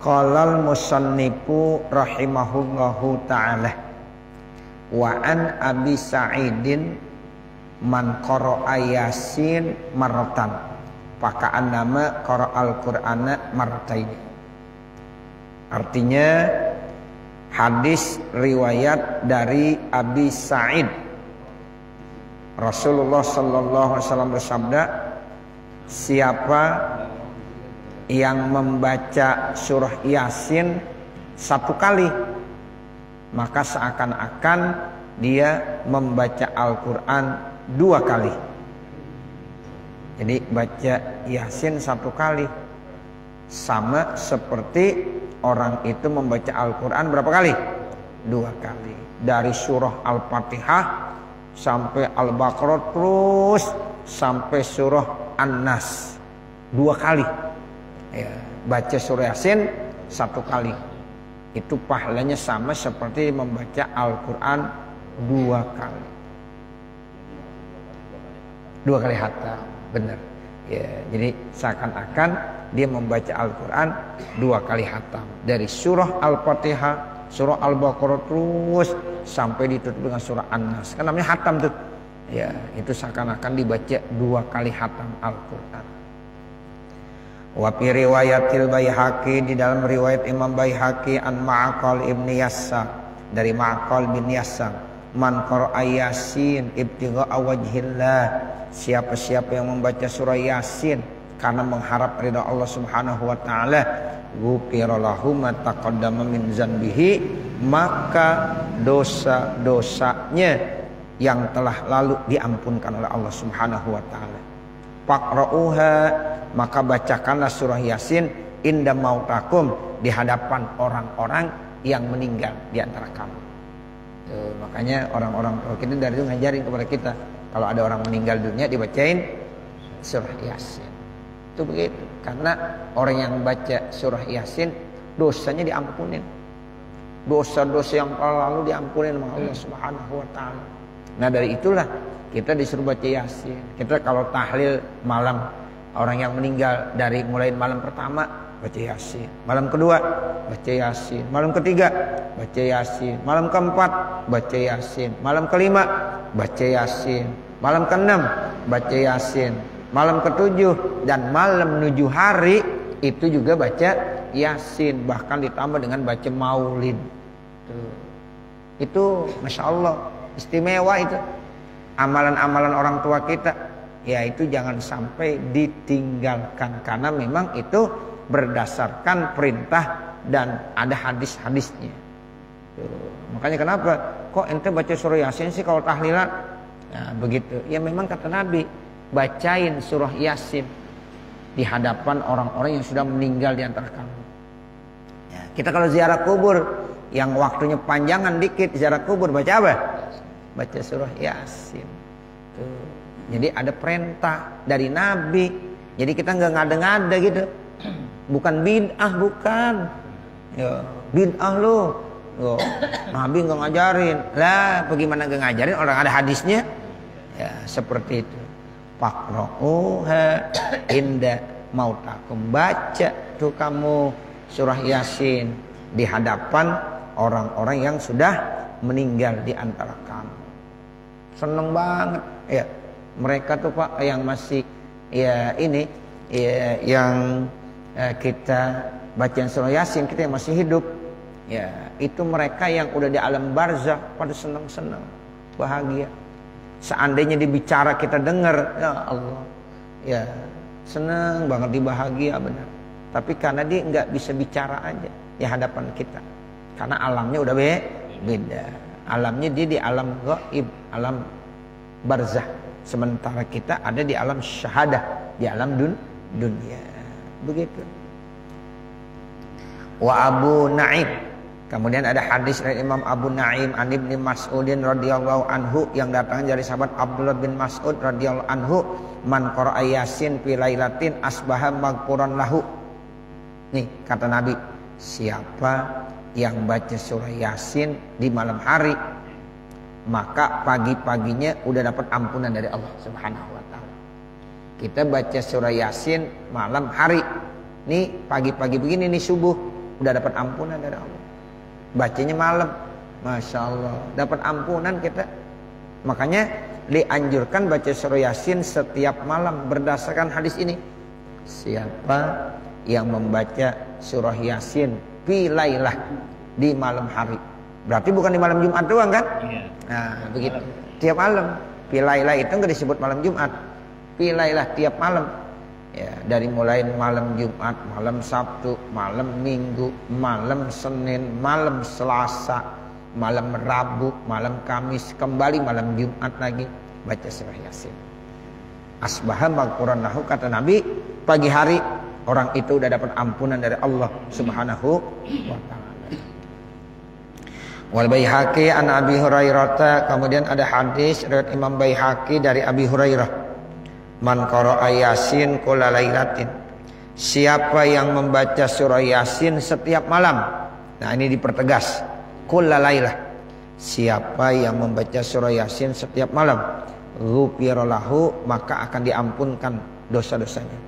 Qalal musannifu rahimahullahu ta'ala wa an Abi Sa'idin man qara'a Yasin marratan paka'an nama qara'al Qur'ana marrataini. Artinya hadis riwayat dari Abi Sa'id, Rasulullah sallallahu alaihi wasallam bersabda, siapa yang membaca surah Yasin 1 kali, maka seakan-akan dia membaca Al-Quran 2 kali. Jadi baca Yasin 1 kali sama seperti orang itu membaca Al-Quran berapa kali? 2 kali. Dari surah Al-Fatihah sampai Al-Baqarah terus sampai surah An-Nas 2 kali. Ya, baca surah Yasin 1 kali. Itu pahalanya sama seperti membaca Al-Quran 2 kali. 2 kali hatam, benar. Ya, jadi seakan-akan dia membaca Al-Quran 2 kali hatam. Dari surah Al-Fatihah, surah Al-Baqarah terus sampai ditutup dengan surah An-Nas. Kan namanya hatam tuh. Ya, itu seakan-akan dibaca 2 kali hatam Al-Quran. Wa fi riwayatil Baihaqi, di dalam riwayat Imam Baihaqi, an Ma'qal ibni Yassar, dari Ma'qal bin Yassar, man qara'a Yasin ibtigha'a wajhillah, siapa-siapa yang membaca surah Yasin karena mengharap ridha Allah Subhanahu wa taala, ghufira lahu ma taqaddama min dzanbihi, maka dosa-dosanya yang telah lalu diampunkan oleh Allah Subhanahu wa taala. Faqra'uha, maka bacakanlah surah Yasin inda mautakum, di hadapan orang-orang yang meninggal di antara kamu. Tuh, makanya orang-orang tua kita dari itu ngajarin kepada kita, kalau ada orang meninggal dunia dibacain surah Yasin. Itu begitu, karena orang yang baca surah Yasin dosanya diampunin. Dosa-dosa yang lalu diampunin sama Allah Subhanahu wa taala. Nah, dari itulah kita disuruh baca Yasin. Kita kalau tahlil malam orang yang meninggal, dari mulai malam pertama baca Yasin, malam kedua baca Yasin, malam ketiga baca Yasin, malam keempat baca Yasin, malam kelima baca Yasin, malam keenam baca Yasin, malam ketujuh dan malam menuju hari itu juga baca Yasin, bahkan ditambah dengan baca Maulid. Tuh. Itu Masya Allah istimewa itu. Amalan-amalan orang tua kita, ya itu jangan sampai ditinggalkan, karena memang itu berdasarkan perintah dan ada hadis-hadisnya. Makanya kenapa kok ente baca surah Yasin sih kalau tahlilan? Nah, begitu. Ya memang kata Nabi, bacain surah Yasin di hadapan orang-orang yang sudah meninggal di antara kamu. Ya, kita kalau ziarah kubur yang waktunya panjangan dikit, ziarah kubur baca apa? Baca surah Yasin. Tuh. Jadi ada perintah dari Nabi. Jadi kita nggak ngada-ngada gitu. Bukan bid'ah, bukan. Ya, bid'ah lo. Yo, Nabi nggak ngajarin. Lah, bagaimana nggak ngajarin? Orang ada hadisnya. Ya, seperti itu. Faqra'uha inda mautakum. Baca tuh kamu surah Yasin di hadapan orang-orang yang sudah meninggal di antara kamu. Seneng banget ya mereka tuh Pak yang masih ya ini ya, yang kita bacain surah Yasin, kita yang masih hidup ya, itu mereka yang udah di alam barzakh pada seneng-seneng bahagia. Seandainya dibicara kita dengar, ya Allah ya seneng banget, dibahagia benar. Tapi karena dia nggak bisa bicara aja di hadapan kita, karena alamnya udah beda. Alamnya dia di alam gaib, alam barzakh. Sementara kita ada di alam syahadah, di alam dunia. Begitu. Wa Abu Naim. Kemudian ada hadis dari Imam Abu Naim an Ibnu Mas'udin radhiyallahu anhu, yang datang dari sahabat Abdullah bin Mas'ud radhiyallahu anhu, man qara'a Yasin fi lailatin asbaha maghfuran lahu. Nih kata Nabi, siapa yang baca surah Yasin di malam hari, maka pagi-paginya udah dapat ampunan dari Allah Subhanahu wa taala. Kita baca surah Yasin malam hari. Nih pagi-pagi begini nih subuh, udah dapat ampunan dari Allah. Bacanya malam, Masya Allah, dapat ampunan kita. Makanya dianjurkan baca surah Yasin setiap malam berdasarkan hadis ini. Siapa yang membaca surah Yasin fi lailah, di malam hari, berarti bukan di malam Jumat doang kan? Nah begitu, tiap malam. Fi lailah itu nggak disebut malam Jumat, fi lailah tiap malam. Ya, dari mulai malam Jumat, malam Sabtu, malam Minggu, malam Senin, malam Selasa, malam Rabu, malam Kamis, kembali malam Jumat lagi baca surah Yasin. Asbaha maghfuranahu, kata Nabi, pagi hari orang itu udah dapat ampunan dari Allah Subhanahu wa taala. Wal Baihaqi an Abi Hurairah, kemudian ada hadis riwayat Imam Baihaqi dari Abi Hurairah. Man qara'a Yasin kulla lailatin, siapa yang membaca surah Yasin setiap malam. Nah ini dipertegas, kulla lailah, siapa yang membaca surah Yasin setiap malam, ghufira lahu, maka akan diampunkan dosa-dosanya.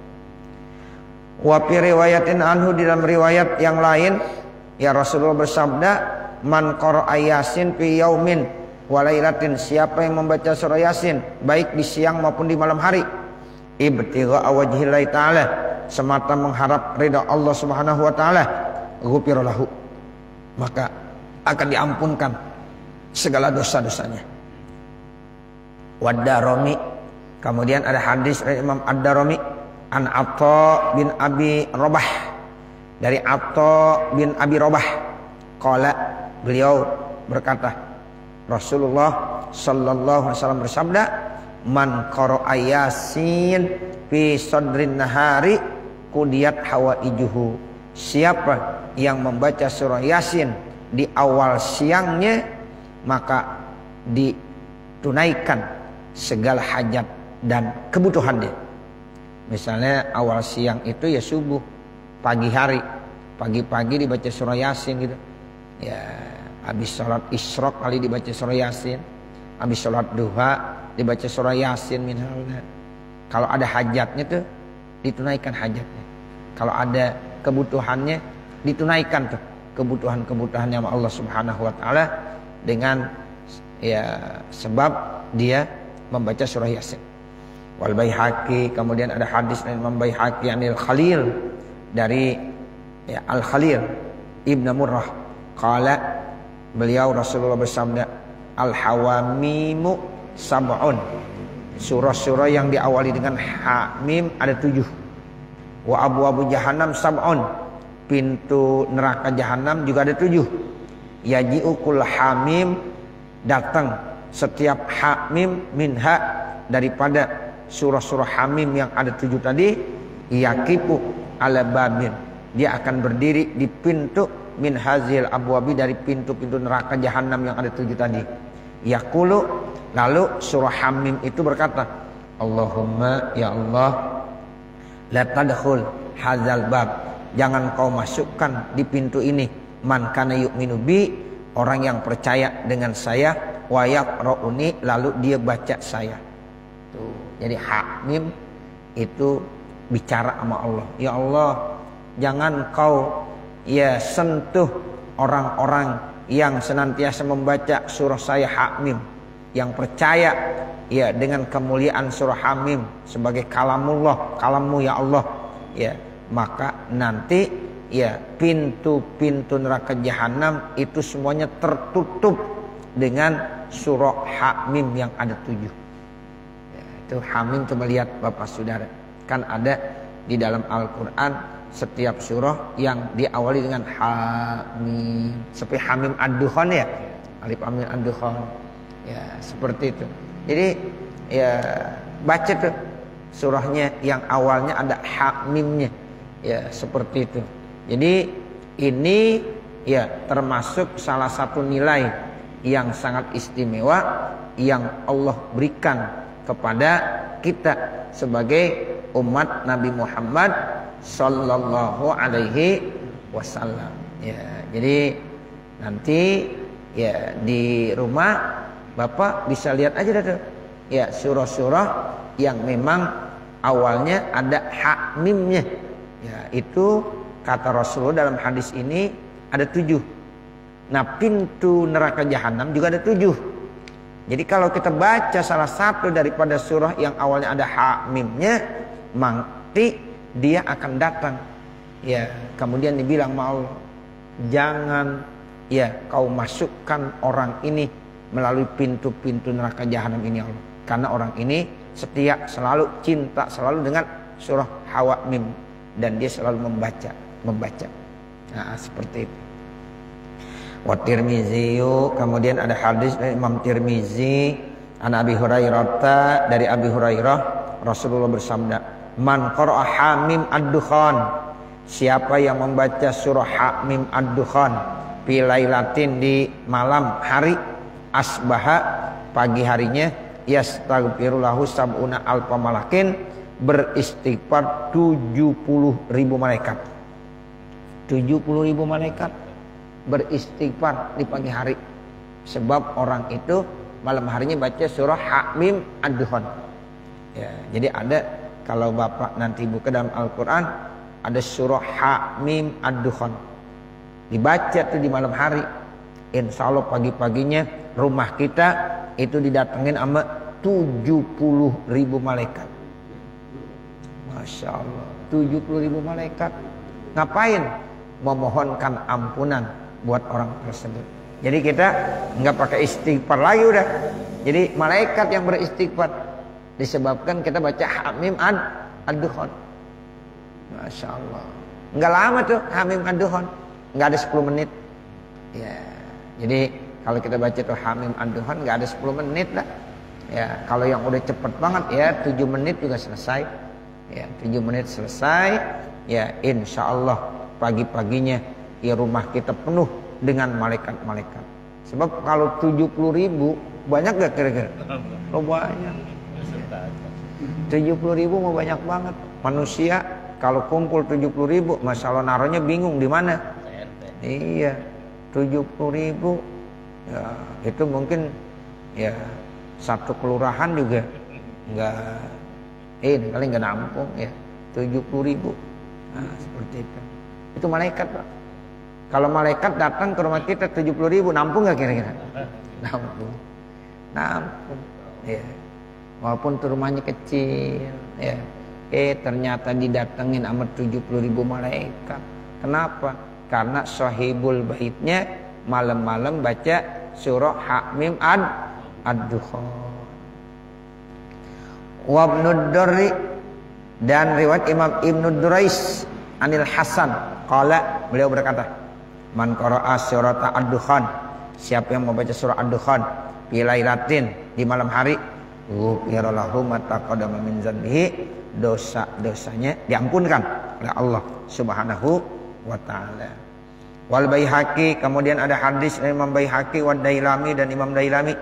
Wa fi riwayatin anhu, di dalam riwayat yang lain, ya Rasulullah bersabda, man qara'a Yasin fi yaumin wa lailatin, siapa yang membaca surah Yasin baik di siang maupun di malam hari, ibtigha wajhillahi ta'ala, semata mengharap ridha Allah Subhanahu wa taala, ghufira lahu, maka akan diampunkan segala dosa-dosanya. Wad-Darimi, kemudian ada hadis dari Imam Ad-Darimi an Atha bin Abi Rabah, dari Atha bin Abi Rabah, qala, beliau berkata, Rasulullah sallallahu alaihi wasallam bersabda, man qara'a Yasin fi sadrin nahari qudiyat hawaijuhu, siapa yang membaca surah Yasin di awal siangnya, maka ditunaikan segala hajat dan kebutuhannya. Misalnya awal siang itu ya subuh, pagi hari, pagi-pagi dibaca surah Yasin gitu. Ya, habis sholat isyraq kali dibaca surah Yasin, habis sholat duha dibaca surah Yasin misalnya. Kalau ada hajatnya tuh ditunaikan hajatnya. Kalau ada kebutuhannya ditunaikan tuh kebutuhan-kebutuhannya sama Allah Subhanahu wa taala dengan ya sebab dia membaca surah Yasin. Wal Baihaqi, kemudian ada hadis dari Imam Baihaqi anil Khalil, dari ya Al Khalil Ibnu Murrah, qala, beliau Rasulullah bersabda, al hawamimu sab'un, surah-surah yang diawali dengan hamim ada 7. Wa abwabu jahannam sab'un, pintu neraka jahanam juga ada 7. Yaji'u kull hamim, datang setiap hamim minha, daripada surah-surah hamim yang ada 7 tadi, yaqifu ala babin, dia akan berdiri di pintu min hazil abwabi, dari pintu-pintu neraka jahanam yang ada 7 tadi. Yaqulu, lalu surah hamim itu berkata, Allahumma, ya Allah, la tadkhul hazal bab, jangan kau masukkan di pintu ini, man kana yu'minu bi, orang yang percaya dengan saya, wa yaqra'uni, lalu dia baca saya. Tuh, jadi hamim itu bicara sama Allah. Ya Allah, jangan kau ya sentuh orang-orang yang senantiasa membaca surah saya hamim, yang percaya ya dengan kemuliaan surah hamim sebagai kalamullah, kalammu ya Allah, ya maka nanti ya pintu-pintu neraka jahanam itu semuanya tertutup dengan surah hamim yang ada 7. Ya, itu hamim, coba lihat Bapak Saudara, kan ada di dalam Al-Quran setiap surah yang diawali dengan hamim, seperti hamim ad-dukhan ya, alif lam mim ad-dukhan ya, seperti itu. Jadi ya baca tuh surahnya yang awalnya ada hamimnya ya, seperti itu. Jadi ini ya termasuk salah satu nilai yang sangat istimewa yang Allah berikan kepada kita sebagai umat Nabi Muhammad sallallahu alaihi wasallam. Ya, jadi nanti ya di rumah Bapak bisa lihat aja dah tuh. Ya, surah-surah yang memang awalnya ada hamimnya. Ya, itu kata Rasulullah dalam hadis ini ada 7. Nah pintu neraka jahanam juga ada 7. Jadi kalau kita baca salah satu daripada surah yang awalnya ada ha-mimnya, nanti dia akan datang. Ya, kemudian dibilang sama Allah, jangan ya kau masukkan orang ini melalui pintu-pintu neraka jahanam ini Allah. Karena orang ini setia, selalu cinta, selalu dengan surah ha-mim, dan dia selalu membaca. Nah, seperti itu. Wa Tirmizi, kemudian ada hadis dari Imam Tirmizi, an Abi Hurairah, dari Abi Hurairah Rasulullah bersabda, man qara'a hamim ad-dukhan, siapa yang membaca surah hamim ad-dukhan fi lailatin, di malam hari, asbaha, pagi harinya, yastaghfirulahu sab'una alfa malakin, beristighfar 70.000 malaikat. 70.000 malaikat beristighfar di pagi hari, sebab orang itu malam harinya baca surah hamim ad-dukhan. Ya, jadi ada, kalau Bapak nanti buka dalam Al-Quran, ada surah hamim ad-dukhan, dibaca tuh di malam hari. Insya Allah pagi-paginya rumah kita itu didatengin sama 70.000 malaikat. Masya Allah, 70.000 malaikat. Ngapain? Memohonkan ampunan buat orang tersebut. Jadi kita nggak pakai istighfar lagi udah. Jadi malaikat yang beristighfar, disebabkan kita baca hamim ad-dukhan. Masya Allah. Nggak lama tuh hamim ad-dukhan, nggak ada 10 menit. Ya, jadi kalau kita baca tuh hamim ad-dukhan nggak ada 10 menit lah. Ya, kalau yang udah cepet banget ya 7 menit juga selesai. Ya, 7 menit selesai. Ya, insya Allah pagi-paginya ya rumah kita penuh dengan malaikat-malaikat. Sebab kalau 70.000 banyak gak kira-kira? Oh banyak. 70.000 mau banyak banget. Manusia kalau kumpul 70.000, masalah naruhnya bingung di mana. Iya, 70.000 ya itu mungkin ya satu kelurahan juga nggak kali nggak nampung ya 70.000. Nah, seperti itu. Itu malaikat, Pak. Kalau malaikat datang ke rumah kita 70.000, nampung nggak kira-kira? Nampung. Ya. Walaupun tuh rumahnya kecil, ya. Ternyata didatengin sama 70.000 malaikat. Kenapa? Karena sahibul baitnya malam-malam baca surah hamim ad-dukhan. Wa Ibnu Durri, dan riwayat Imam Ibnu Durais Anil Hasan qala, beliau berkata, man qara'a surata ad-dukhan, siapa yang membaca surah ad-dukhan fi lailatin, di malam hari, ghufira lahu ma taqaddama min dzanbihi, dosa-dosanya diampunkan oleh Allah Subhanahu wa taala. Wal Baihaqi, kemudian ada hadis dari Imam Baihaqi wa Dailami, dan Imam Dailami,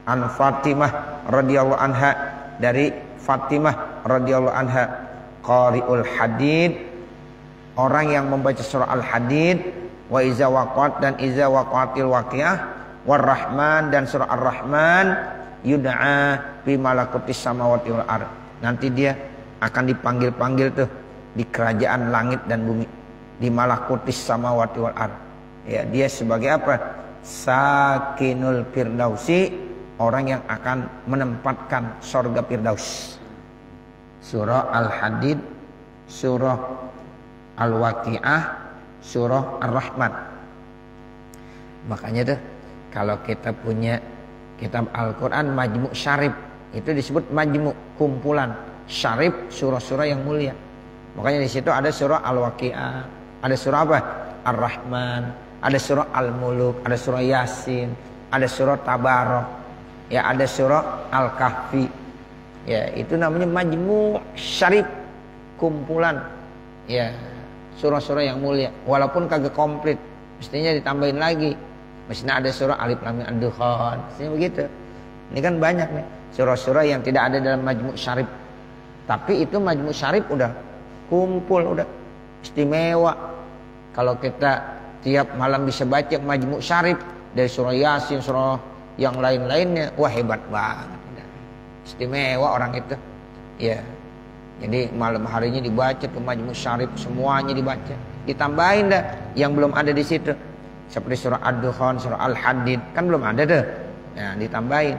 an Fatimah radhiyallahu anha, dari Fatimah radhiyallahu anha, qari'ul hadid, orang yang membaca surah Al-Hadid, wa iza waqat, dan iza waqatil waqiah, war Rahman, dan surah Ar-Rahman, yud'a fi malakutis samawati wal ard. Nanti dia akan dipanggil-panggil tuh di kerajaan langit dan bumi, di malakutis samawati wal ard. Ya, dia sebagai apa? Sakinul firdausi, orang yang akan menempatkan surga firdaus. Surah Al-Hadid, surah Al-Waqiah, surah Ar-Rahman. Makanya tuh kalau kita punya kitab Al-Quran Majmu' Syarif, itu disebut Majmu', kumpulan Syarif, surah-surah yang mulia. Makanya di situ ada surah Al-Waqiah, ada surah apa? Ar-Rahman, ada surah Al-Muluk, ada surah Yasin, ada surah Tabarok, ya ada surah Al-Kahfi. Ya, itu namanya Majmu' Syarif, kumpulan ya surah-surah yang mulia. Walaupun kagak komplit, mestinya ditambahin lagi. Mestinya ada surah Alif Lam Mim Ad-Dukhan, mestinya begitu. Ini kan banyak nih surah-surah yang tidak ada dalam Majmu' Syarif. Tapi itu Majmu' Syarif udah kumpul, udah istimewa. Kalau kita tiap malam bisa baca Majmu' Syarif dari surah Yasin, surah yang lain-lainnya, wah hebat banget. Istimewa orang itu. Ya. Jadi malam harinya dibaca tuh Majmu' Syarif, semuanya dibaca. ditambahin dah yang belum ada di situ. Seperti surah Ad-Dukhan, surah Al-Hadid, kan belum ada tuh. Nah, ditambahin.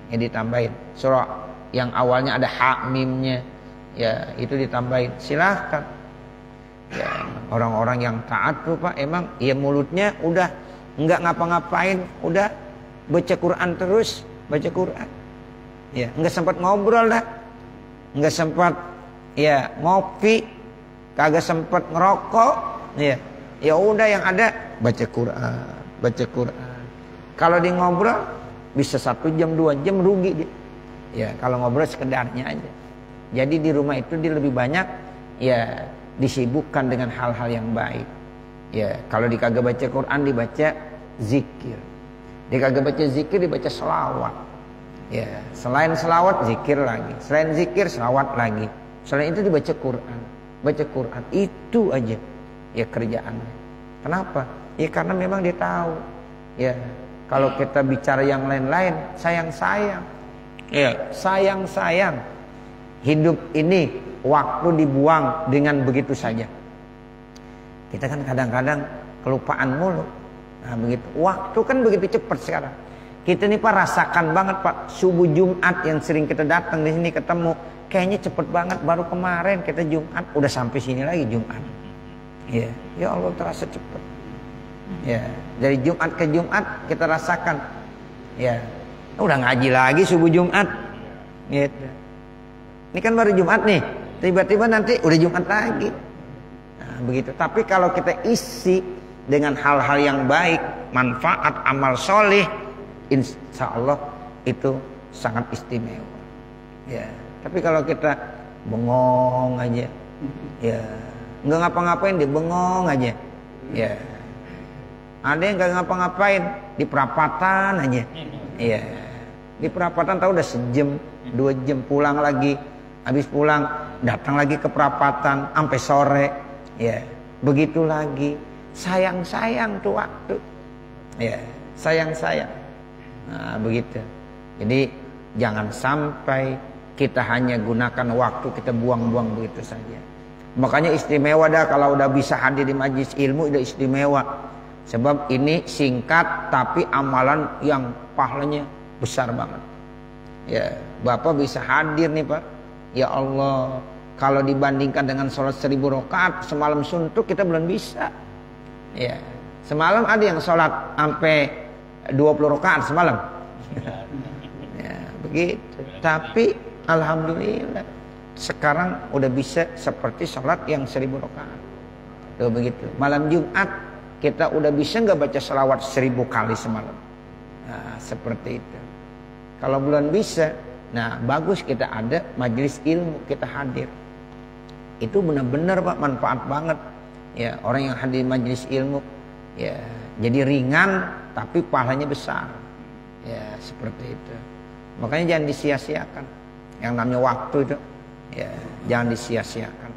Ya ditambahin. Surah yang awalnya ada ha mimnya, ya itu ditambahin. Silahkan. Ya, orang-orang yang taat tuh Pak, emang ya mulutnya udah enggak ngapa-ngapain, udah baca Quran terus, baca Quran. Ya, enggak sempat ngobrol dah. Enggak sempat ya ngopi, kagak sempat ngerokok, ya. Ya udah yang ada baca Quran, baca Quran. Kalau di ngobrol bisa 1 jam 2 jam rugi dia. Ya kalau ngobrol sekedarnya aja. Jadi di rumah itu dia lebih banyak ya disibukkan dengan hal-hal yang baik. Ya kalau di kagak baca Quran dibaca zikir. Di kagak baca zikir dibaca selawat. Ya selain selawat zikir lagi. Selain zikir selawat lagi. Selain itu dibaca Quran. Baca Quran itu aja. Ya kerjaannya. Kenapa? Ya karena memang dia tahu. Ya kalau kita bicara yang lain-lain, sayang-sayang. Ya sayang-sayang. Hidup ini waktu dibuang dengan begitu saja. Kita kan kadang-kadang kelupaan mulu. Nah begitu. Waktu kan begitu cepat sekarang. Kita nih Pak rasakan banget Pak. Subuh Jumat yang sering kita datang di sini ketemu. Kayaknya cepet banget. Baru kemarin kita Jumat. Udah sampai sini lagi Jumat. Ya, ya Allah terasa cepat. Ya, dari Jumat ke Jumat kita rasakan. Ya, udah ngaji lagi subuh Jumat. Gitu. Ini kan baru Jumat nih. Tiba-tiba nanti udah Jumat lagi. Nah, begitu. Tapi kalau kita isi dengan hal-hal yang baik, manfaat, amal soleh, insya Allah itu sangat istimewa. Ya, tapi kalau kita bengong aja, ya. Nggak ngapa-ngapain dia bengong aja. Ya. Ada yang nggak ngapa-ngapain di perapatan aja. Ya. Di perapatan tahu udah 1 jam, 2 jam pulang lagi. Habis pulang datang lagi ke perapatan sampai sore. Ya. Begitu lagi. Sayang-sayang tuh waktu. Ya, sayang-sayang. Nah, begitu. Jadi jangan sampai kita hanya gunakan waktu kita buang-buang begitu saja. Makanya istimewa dah kalau udah bisa hadir di majelis ilmu, udah istimewa. Sebab ini singkat tapi amalan yang pahalanya besar banget. Ya, Bapak bisa hadir nih Pak. Ya Allah, kalau dibandingkan dengan sholat 1000 rakaat semalam suntuk kita belum bisa. Ya, semalam ada yang sholat sampai 20 rakaat semalam. Ya, begitu. Tapi alhamdulillah sekarang udah bisa seperti sholat yang 1000 rakaat. Tuh begitu. Malam Jumat kita udah bisa nggak baca selawat 1000 kali semalam. Nah, seperti itu. Kalau belum bisa, nah bagus kita ada majelis ilmu, kita hadir. Itu benar-benar Pak manfaat banget. Ya orang yang hadir majelis ilmu, ya jadi ringan tapi pahalanya besar. Ya seperti itu. Makanya jangan disia-siakan. Yang namanya waktu itu. Ya, jangan disia-siakan.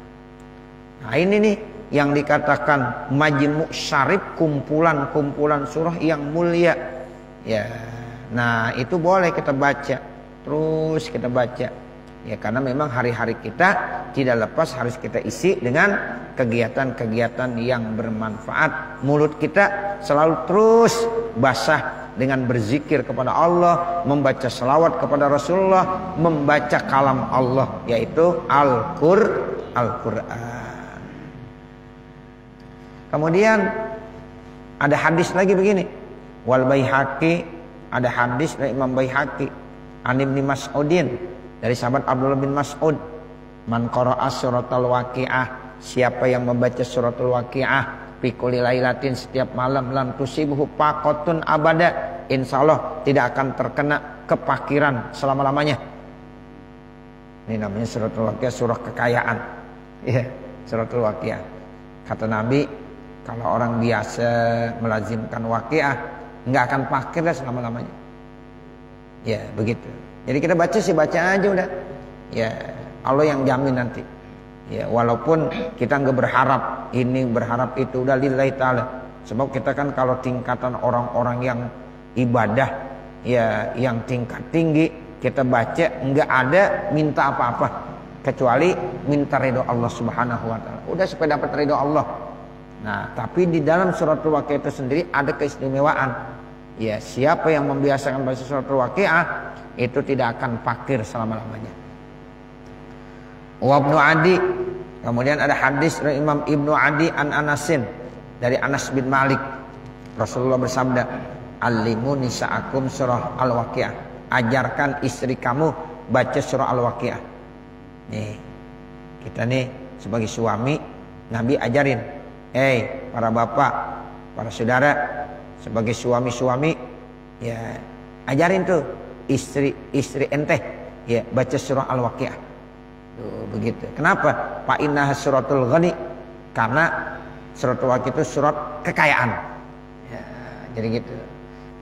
Nah ini nih yang dikatakan majmu' syarif, kumpulan-kumpulan surah yang mulia. Ya, nah itu boleh kita baca, terus kita baca. Ya karena memang hari-hari kita tidak lepas harus kita isi dengan kegiatan-kegiatan yang bermanfaat. Mulut kita selalu terus basah dengan berzikir kepada Allah, membaca selawat kepada Rasulullah, membaca kalam Allah yaitu Al-Quran. Kemudian ada hadis lagi begini. Wal Baihaqi, ada hadis dari Imam Baihaqi an Ibnu Mas'udin dari sahabat Abdullah bin Mas'ud, man qara'a suratul Waqiah, siapa yang membaca suratul Waqiah fi kulli lailatin setiap malam lam tusibhu faqatun abada, insyaallah tidak akan terkena kepakiran selama-lamanya. Ini namanya suratul Waqiah, surah kekayaan. Ya, suratul Waqiah. Kata Nabi, kalau orang biasa melazimkan Waqiah enggak akan fakir dah selama-lamanya. Ya, begitu. Jadi kita baca sih baca aja udah. Ya, Allah yang jamin nanti. Ya, walaupun kita nggak berharap ini berharap itu, udah lillahi ta'ala. Sebab kita kan kalau tingkatan orang-orang yang ibadah ya yang tingkat tinggi, kita baca nggak ada minta apa-apa kecuali minta ridho Allah Subhanahu wa taala. Udah supaya dapat ridho Allah. Nah, tapi di dalam suratul Waqiah itu sendiri ada keistimewaan. Ya, siapa yang membiasakan baca suratul Waqiah itu tidak akan fakir selama-lamanya. Wa Ibnu Adi, kemudian ada hadis dari Imam Ibnu Adi an Anasin dari Anas bin Malik. Rasulullah bersabda, "Allimu nisa'akum surah Al-Waqiah." Ajarkan istri kamu baca surah Al-Waqiah. Nih, kita nih sebagai suami, Nabi ajarin, para bapak, para saudara, sebagai suami-suami, ya ajarin tuh istri ente, ya baca surah Al-Waqiah. Tuh, begitu. Kenapa? Fa innaha suratul ghani, karena suratul Waqiah itu surat kekayaan. Ya, jadi gitu.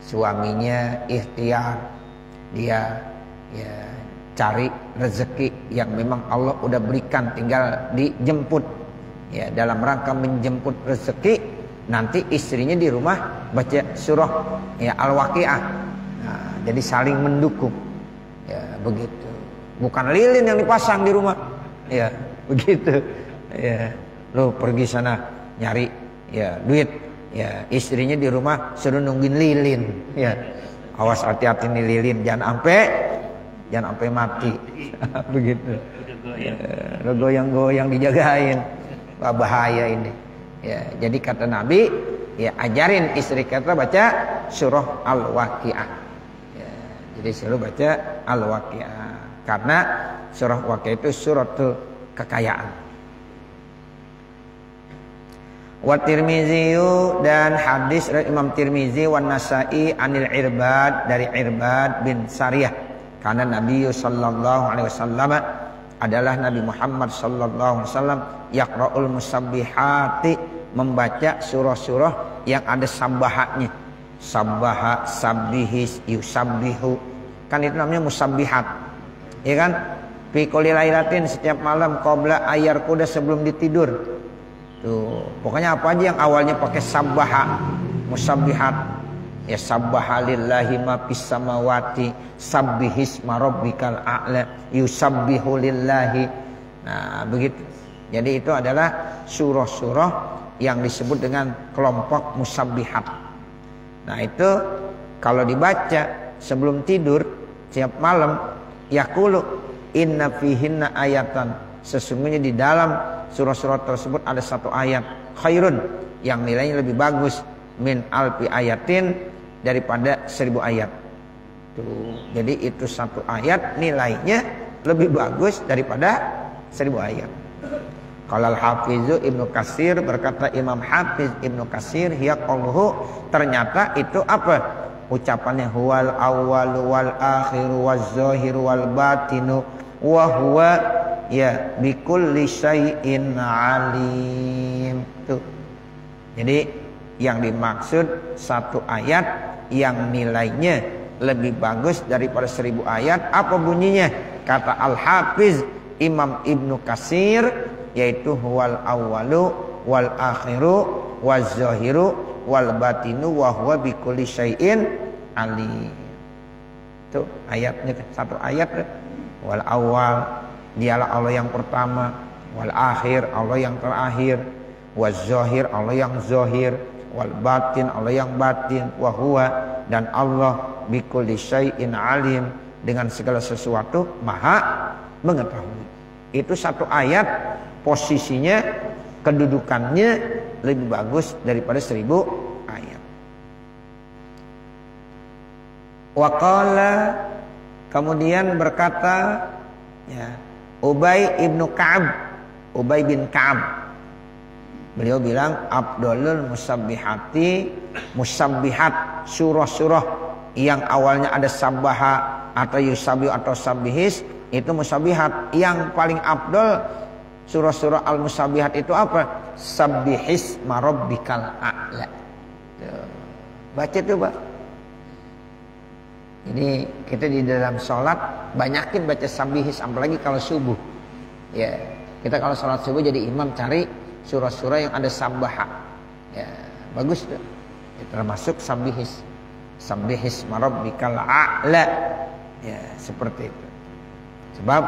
Suaminya ikhtiar, dia ya cari rezeki yang memang Allah udah berikan, tinggal dijemput. Ya, dalam rangka menjemput rezeki, nanti istrinya di rumah baca surah ya Al-Waqiah. Nah, jadi saling mendukung. Ya, begitu. Bukan lilin yang dipasang di rumah. Ya, begitu. Ya, lo pergi sana nyari ya duit, ya istrinya di rumah suruh nungguin lilin. Ya, awas hati-hati nih lilin, jangan sampai mati. Begitu. Ya, goyang-goyang dijagain. Wah, bahaya ini. Ya, jadi kata Nabi, ya ajarin istri kita baca surah Al-Waqiah. Ya, jadi selalu baca Al-Waqiah. Karena surah Waqiah itu suratul kekayaan. Wa Tirmizi, dan hadis dari Imam Tirmizi wan Nasa'i anil Irbad, dari Irbad bin Sariyah. Karena Nabi sallallahu alaihi wasallam adalah Nabi Muhammad sallallahu alaihi wasallam yaqra'ul musabbihati, membaca surah-surah yang ada sabbahatnya. Sabbaha, sabbihis, yusabbihu. Kan itu namanya musabbihat. Ya kan? Fi kulli lailatin, setiap malam, qabla ayar kuda, sebelum ditidur. Tuh, pokoknya apa aja yang awalnya pakai sabbaha, musabbihat. Ya sabbaha lillahi ma fis samawati, sabbihisma rabbikal a'la, yusabbihu lillahi. Nah, begitu. Jadi itu adalah surah-surah yang disebut dengan kelompok musabbihat. Nah, itu kalau dibaca sebelum tidur setiap malam, yaqulu inna fihinna ayatan, sesungguhnya di dalam surah-surah tersebut ada satu ayat, khairun, yang nilainya lebih bagus, min alfi ayatin, daripada 1000 ayat. Tuh, jadi itu satu ayat nilainya lebih bagus daripada 1000 ayat. Qala al-Hafizu Ibnu Katsir, berkata Imam Hafiz Ibnu Katsir, hiya qauluhu, ternyata itu apa? Ucapannya huwal awwalu wal akhiru waz zahiru wal batinu wa huwa ya bikulli syai'in alim. Tuh. Jadi yang dimaksud satu ayat yang nilainya lebih bagus daripada 1000 ayat, apa bunyinya? Kata Al-Hafiz Imam Ibnu Katsir, yaitu huwal awwalu wal akhiru waz zahiru wal batinu wa huwa bikulli syai'in alim. Itu ayatnya, satu ayat. Wal awal, dialah Allah yang pertama, wal akhir, Allah yang terakhir, waz zahir, Allah yang zahir, wal batin, Allah yang batin, wa huwa, dan Allah bikulli syai'in alim, dengan segala sesuatu maha mengetahui. Itu satu ayat, posisinya, kedudukannya lebih bagus daripada 1000 ayat. Waqala, kemudian berkata ya Ubay ibnu Ka'ab, Ubay bin Ka'ab, beliau bilang afdalul musabbihati, musabbihat, surah-surah yang awalnya ada sabbaha atau yusabbih atau sabbihis, itu musabbihat. Yang paling afdal surah-surah al-musabbihat itu apa? Sabbihis marabbikal a'la. Baca tuh, Pak. Jadi kita di dalam sholat banyakin baca sabbihis, apalagi kalau subuh. Ya, kita kalau sholat subuh jadi imam cari surah-surah yang ada sabbaha. Ya, bagus tuh. Ya, termasuk sabbihis. Sabbihis marabbikal a'la. Ya, seperti itu. Sebab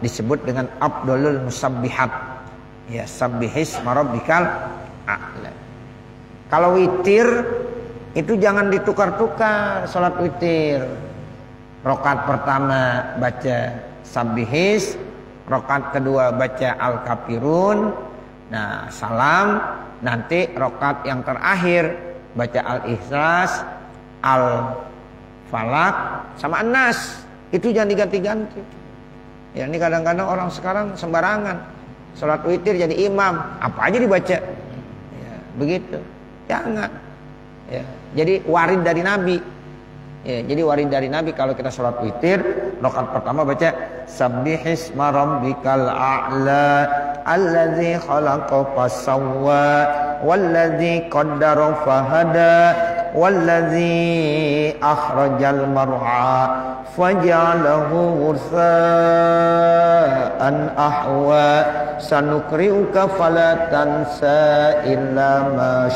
disebut dengan afdalul musabbihat. Ya, sabbihis marabbikal a'la. Kalau witir itu jangan ditukar-tukar salat witir. Rakaat pertama baca Sabbihis, rakaat kedua baca Al-Kafirun. Nah, salam, nanti rakaat yang terakhir baca Al-Ikhlas, Al-Falaq sama An-Nas. Itu jangan diganti-ganti. Ya, ini kadang-kadang orang sekarang sembarangan. Salat witir jadi imam, apa aja dibaca. Ya, begitu. Jangan. Ya, jadi warid dari Nabi. Ya, jadi warid dari Nabi kalau kita sholat witir, rakaat pertama baca Sabbihisma rabbikal a'la alladzi khalaqa fasawwa walladzi qaddara fahada walladzi akhrajal mar'a faj'alahu ghursan ahwa sanukri'uka fala tansa illa ma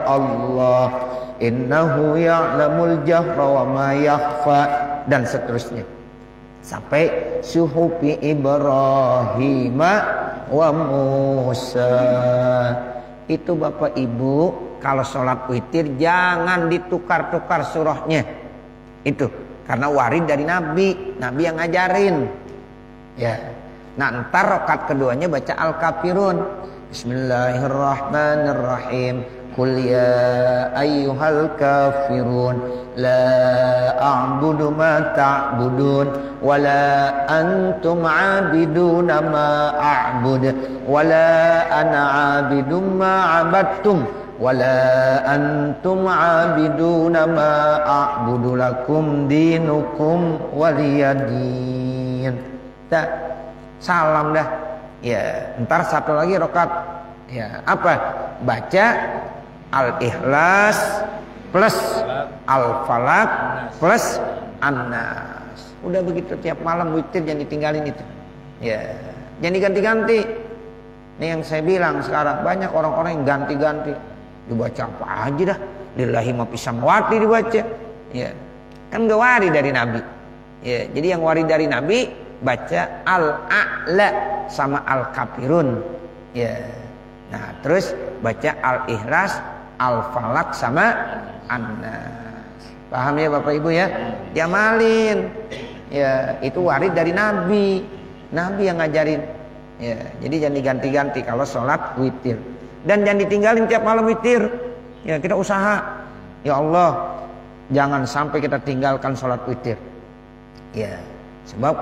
Allah innahu ya'lamul jahra wa ma yakhfa, dan seterusnya sampai suhufi Ibrahim wa Musa. Itu Bapak Ibu kalau sholat witir jangan ditukar-tukar surahnya. Itu karena warid dari Nabi yang ngajarin. Ya. Nah, ntar rakaat keduanya baca Al-Kafirun. Bismillahirrahmanirrahim. Qul ya ayyuhal kafirun la a'budu ma ta'budun wa la antum 'abiduna ma a'bud wa la ana 'abidum ma 'abadtum wa la antum 'abiduna ma a'budu lakum dinukum waliyadin. Dah, salam dah. Ya, ntar satu lagi rakaat. Ya, apa? Baca Al-Ikhlas plus Al-Falaq plus An-Nas. Udah begitu tiap malam witir, jangan ditinggalin itu. Ya, jangan diganti-ganti. Ini yang saya bilang sekarang banyak orang-orang yang ganti-ganti. Dibaca apa aja dah. Lillahi ma fis samawati dibaca. Ya. Kan gak wari dari Nabi. Ya, jadi yang wari dari Nabi baca Al-A'la sama Al-Kafirun. Ya. Nah, terus baca Al-Ikhlas, Al-Falaq sama An-Nas. Paham ya Bapak Ibu ya? Diamalin. Ya, itu warid dari Nabi. Nabi yang ngajarin. Ya, jadi jangan diganti-ganti kalau sholat witir. Dan jangan ditinggalin tiap malam witir. Ya, kita usaha. Ya Allah, jangan sampai kita tinggalkan sholat witir. Ya, sebab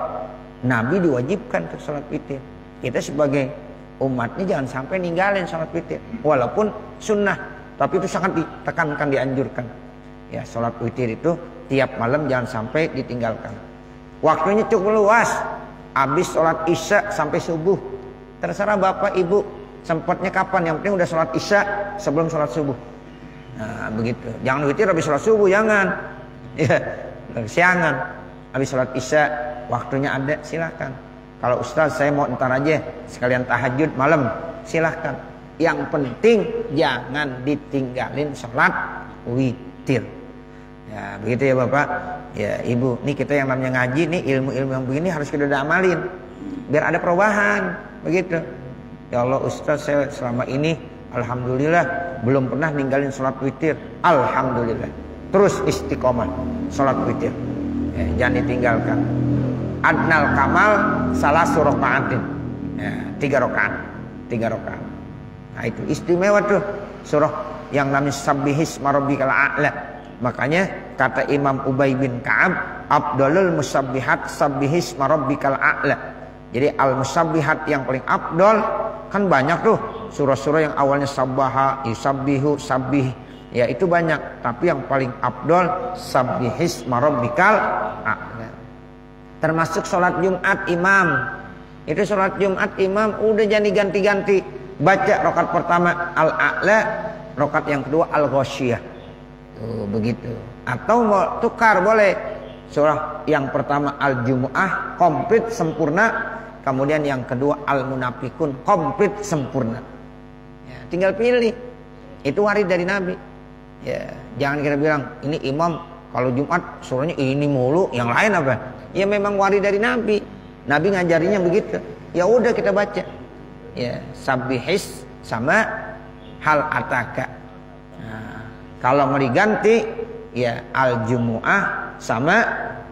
Nabi diwajibkan untuk sholat witir. Kita sebagai umatnya jangan sampai ninggalin sholat witir. Walaupun sunnah, tapi itu sangat ditekankan, dianjurkan. Ya, sholat witir itu tiap malam jangan sampai ditinggalkan. Waktunya cukup luas. Habis sholat isya sampai subuh. Terserah Bapak Ibu sempatnya kapan. Yang penting udah sholat isya sebelum sholat subuh. Nah, begitu. Jangan witir habis sholat subuh, jangan. Ya, siangan. Habis sholat isya waktunya ada, silakan. Kalau Ustaz saya mau ntar aja sekalian tahajud malam, silahkan. Yang penting jangan ditinggalin sholat witir. Ya, begitu ya Bapak. Ya Ibu, nih kita yang namanya ngaji nih, ilmu-ilmu yang begini harus kita udah amalin biar ada perubahan. Begitu. Ya Allah Ustaz, saya selama ini alhamdulillah belum pernah ninggalin sholat witir. Alhamdulillah. Terus istiqomah sholat witir. Ya, jangan ditinggalkan. Adnal kamal salah surakaatin. Ya, 3 rakaat. Nah, itu istimewa tuh surah yang namanya Sabbihisma rabbikal a'la. Makanya kata Imam Ubay bin Ka'ab, afdalul musabbihat sabbihisma rabbikal a'la. Jadi al-musabbihat yang paling afdal kan banyak tuh surah-surah yang awalnya sabbaha, yusabbihu, sabbih. Ya itu banyak, tapi yang paling afdal sabbihisma rabbikal a'la. Termasuk sholat Jumat imam. Itu sholat Jumat imam udah jadi ganti-ganti. Baca rakaat pertama Al-A'la, rakaat yang kedua Al-Ghasyiyah. Tuh begitu. Atau mau tukar boleh. Surah yang pertama Al-Jumu'ah komplit sempurna. Kemudian yang kedua Al-Munafikun komplit sempurna. Ya, tinggal pilih. Itu warid dari Nabi. Ya, jangan kita bilang ini imam kalau Jumat surahnya ini mulu, yang lain apa? Ya memang warid dari Nabi. Nabi ngajarinya begitu. Ya udah kita baca. Ya, Sabbihis sama hal ataka. Nah, kalau mau diganti ya al-jumu'ah sama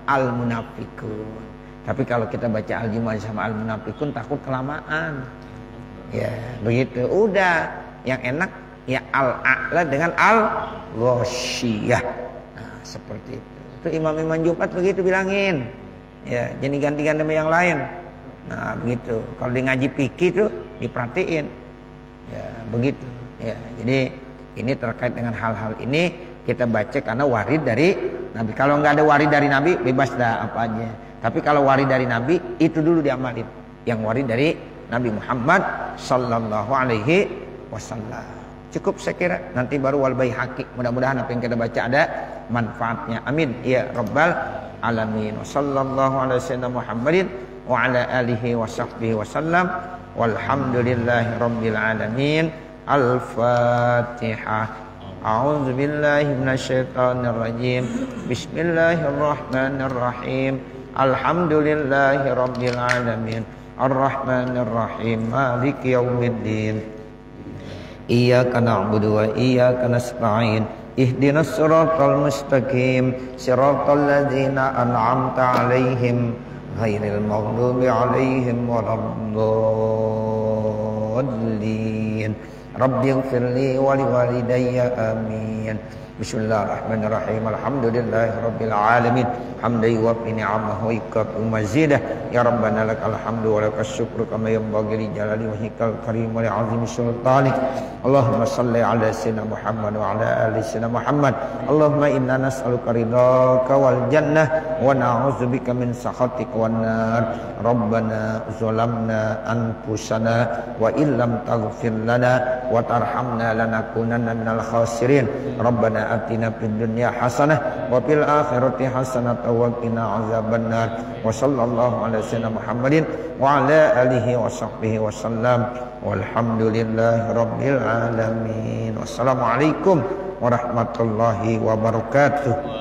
al-munafikun. Tapi kalau kita baca al-jumu'ah sama al-munafikun takut kelamaan. Ya, begitu. Udah, yang enak ya al-a'la dengan al-ghasyiyah. Nah, seperti itu. Itu imam-imam Jumat begitu bilangin. Ya, jadi ganti-ganti sama yang lain. Nah, begitu. Kalau di ngaji fikih tuh diperhatiin. Ya, begitu. Ya, jadi ini terkait dengan hal-hal ini kita baca karena warid dari Nabi. Kalau nggak ada warid dari Nabi, bebas dah apa aja. Tapi kalau warid dari Nabi, itu dulu diamalin. Yang warid dari Nabi Muhammad sallallahu alaihi wasallam. Cukup saya kira. Nanti baru wal Baihaqi. Mudah-mudahan apa yang kita baca ada manfaatnya. Amin ya rabbal alamin. Wassallallahu ala sayyidina Muhammadin wa ala alihi wa sahbihi wasallam. Walhamdulillahi rabbil alamin. Al-Fatihah. A'udzu billahi minasyaitonir rajim. Bismillahirrahmanirrahim. Alhamdulillahi rabbil alamin. Ar-Rahmanir Rahim. Maliki yaumiddin. Iyyaka na'budu wa iyyaka nasta'in. Ihdinas siratal mustaqim. Siratal ladzina an'amta 'alaihim ghairil maghdubi 'alaihim waladdallin. Rabbighfirli wa liwalidayya amin. Bismillahirrahmanirrahim. Alhamdulillahirabbil alamin. Hamdan yuwaffi ni'amahu wa yukafi mazidah. Ya Rabbana lakal hamdu wa lakas syukru kama yanbaghi li jalali wajhikal karim wa li 'azimi sultanik. Allahumma shalli ala sayyidina Muhammad wa ala ali sayyidina Muhammad. Allahumma inna nas'aluka ridhaka wal jannah wa na'udzubika min sakhatika wan nar. Rabbana zalamna anfusana wa illam taghfir lana wa tarhamna lanakunanna minal khasirin. Rabbana atina fid dunya hasanah wa fil akhirati hasanah wa qina azabannar. Wa sallallahu ala sayyidina Muhammadin wa ala alihi wa sahbihi wasallam. Walhamdulillahi rabbil alamin. Wassalamualaikum warahmatullahi wabarakatuh.